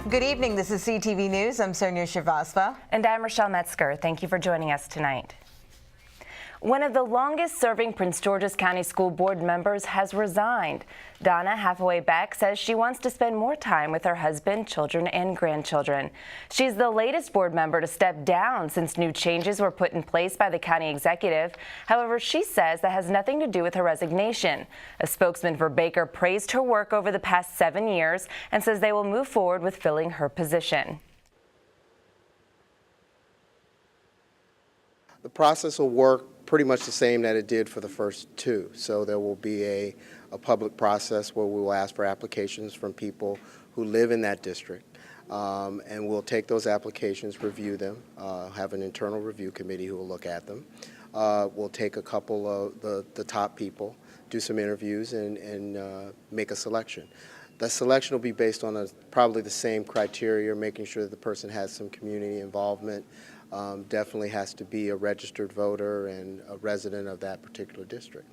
Good evening. This is CTV News. I'm Sonia Shrivastava. And I'm Rochelle Metzger. Thank you for joining us tonight. One of the longest-serving Prince George's County School Board members has resigned. Donna Hathaway-Beck says she wants to spend more time with her husband, children, and grandchildren. She's the latest board member to step down since new changes were put in place by the county executive. However, she says that has nothing to do with her resignation. A spokesman for Baker praised her work over the past 7 years and says they will move forward with filling her position. The process will work pretty much the same that it did for the first two. So there will be a public process where we will ask for applications from people who live in that district. And we'll take those applications, review them, have an internal review committee who will look at them. We'll take a couple of the top people, do some interviews, and make a selection. The selection will be based on probably the same criteria, making sure that the person has some community involvement, definitely has to be a registered voter and a resident of that particular district.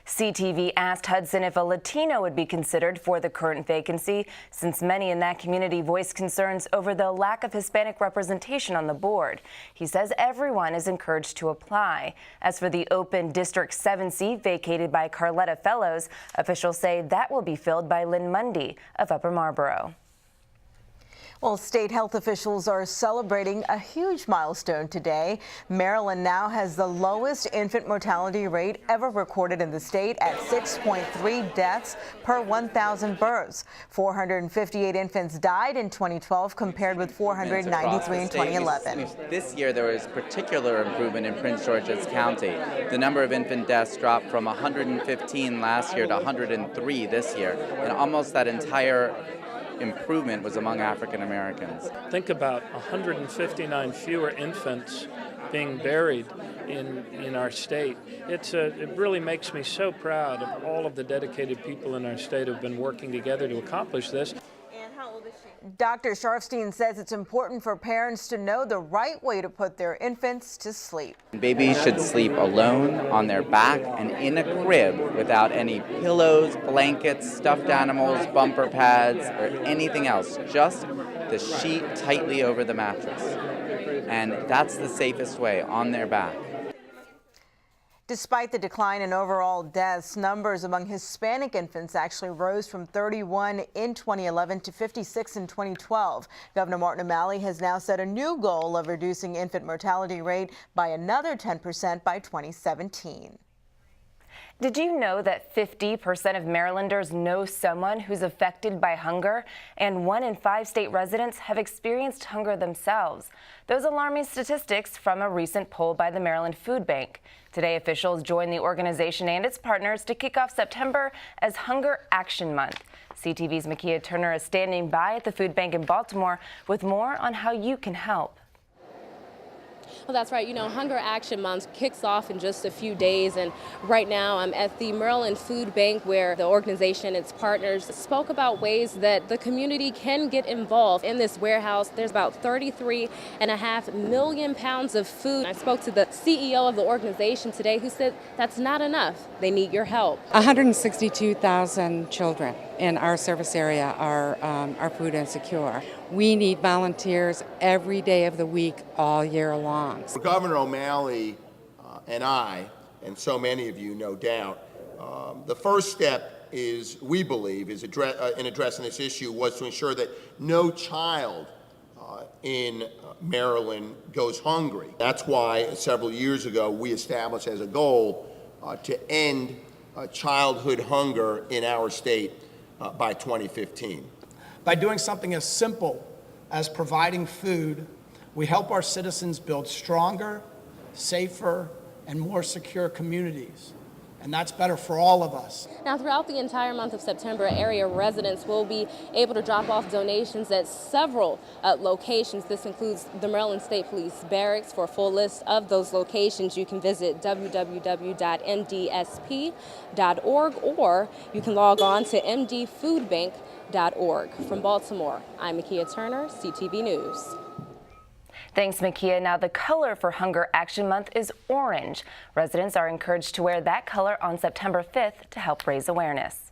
CTV asked Hudson if a Latino would be considered for the current vacancy, since many in that community voiced concerns over the lack of Hispanic representation on the board. He says everyone is encouraged to apply. As for the open District 7 seat vacated by Carletta Fellows, officials say that will be filled by Lynn Mundy of Upper Marlboro. Well, state health officials are celebrating a huge milestone today. Maryland now has the lowest infant mortality rate ever recorded in the state at 6.3 deaths per 1,000 births. 458 infants died in 2012 compared with 493 in 2011. This year there was particular improvement in Prince George's County. The number of infant deaths dropped from 115 last year to 103 this year, and almost that entire improvement was among African Americans. Think about 159 fewer infants being buried in our state. It really makes me so proud of all of the dedicated people in our state who have been working together to accomplish this. And how old is she? Dr. Sharfstein says it's important for parents to know the right way to put their infants to sleep. Babies should sleep alone on their back and in a crib without any pillows, blankets, stuffed animals, bumper pads, or anything else. Just the sheet tightly over the mattress. And that's the safest way, on their back. Despite the decline in overall deaths, numbers among Hispanic infants actually rose from 31 in 2011 to 56 in 2012. Governor Martin O'Malley has now set a new goal of reducing infant mortality rate by another 10% by 2017. Did you know that 50% of Marylanders know someone who's affected by hunger, and 1 in 5 state residents have experienced hunger themselves? Those alarming statistics from a recent poll by the Maryland Food Bank. Today, officials joined the organization and its partners to kick off September as Hunger Action Month. CTV's Makia Turner is standing by at the food bank in Baltimore with more on how you can help. Well, that's right. You know, Hunger Action Month kicks off in just a few days, and right now I'm at the Maryland Food Bank, where the organization and its partners spoke about ways that the community can get involved. In this warehouse, there's about 33.5 million pounds of food. I spoke to the CEO of the organization today, who said that's not enough. They need your help. 162,000 children in our service area are food insecure. We need volunteers every day of the week, all year long. Governor O'Malley and I, and so many of you no doubt, the first step is, we believe, in addressing this issue was to ensure that no child in Maryland goes hungry. That's why several years ago we established as a goal to end childhood hunger in our state by 2015. By doing something as simple as providing food, we help our citizens build stronger, safer, and more secure communities. And that's better for all of us. Now, throughout the entire month of September, area residents will be able to drop off donations at several locations. This includes the Maryland State Police Barracks. For a full list of those locations, you can visit www.mdsp.org, or you can log on to mdfoodbank.org. From Baltimore, I'm Makia Turner, CTV News. Thanks, Makia. Now, the color for Hunger Action Month is orange. Residents are encouraged to wear that color on September 5th to help raise awareness.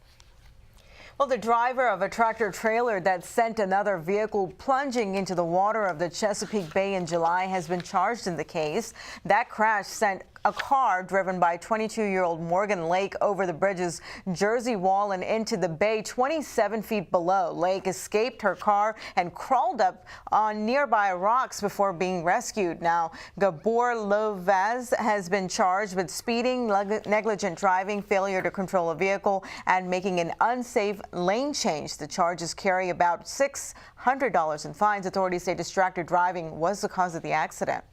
Well, the driver of a tractor trailer that sent another vehicle plunging into the water of the Chesapeake Bay in July has been charged in the case. That crash sent a car driven by 22-year-old Morgan Lake over the bridge's Jersey wall and into the bay 27 feet below. Lake escaped her car and crawled up on nearby rocks before being rescued. Now, Gabor Lovaz has been charged with speeding, negligent driving, failure to control a vehicle, and making an unsafe lane change. The charges carry about $600 in fines. Authorities say distracted driving was the cause of the accident.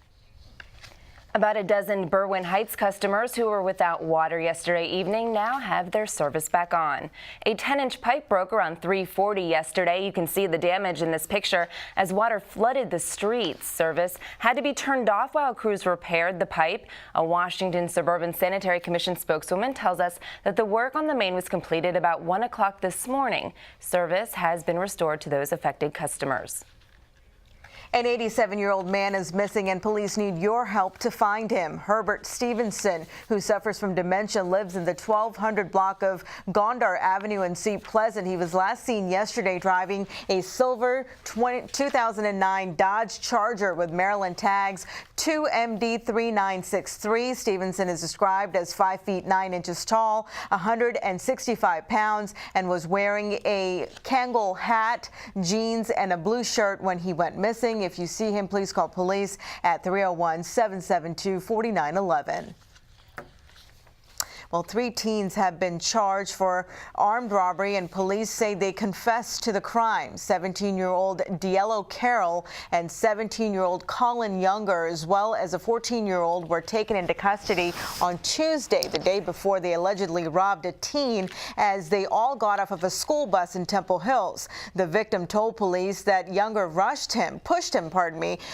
About a dozen Berwyn Heights customers who were without water yesterday evening now have their service back on. A 10-inch pipe broke around 3:40 yesterday. You can see the damage in this picture as water flooded the streets. Service had to be turned off while crews repaired the pipe. A Washington Suburban Sanitary Commission spokeswoman tells us that the work on the main was completed about 1 o'clock this morning. Service has been restored to those affected customers. An 87-year-old man is missing and police need your help to find him. Herbert Stevenson, who suffers from dementia, lives in the 1200 block of Gondar Avenue in Seat Pleasant. He was last seen yesterday driving a silver 2009 Dodge Charger with Maryland tags 2MD3963. Stevenson is described as 5 feet 9 inches tall, 165 pounds, and was wearing a Kangol hat, jeans, and a blue shirt when he went missing. If you see him, please call police at 301-772-4911. Well, 3 teens have been charged for armed robbery, and police say they confessed to the crime. 17-year-old Diello Carroll and 17-year-old Colin Younger, as well as a 14-year-old, were taken into custody on Tuesday, the day before they allegedly robbed a teen as they all got off of a school bus in Temple Hills. The victim told police that Younger pushed him,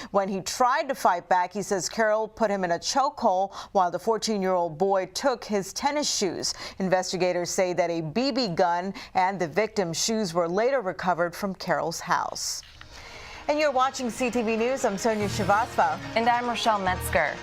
when he tried to fight back. He says Carroll put him in a chokehold while the 14-year-old boy took his tennis shoes. Investigators say that a BB gun and the victim's shoes were later recovered from Carroll's house. And you're watching CTV News. I'm Sonia Shrivastava. And I'm Rochelle Metzger.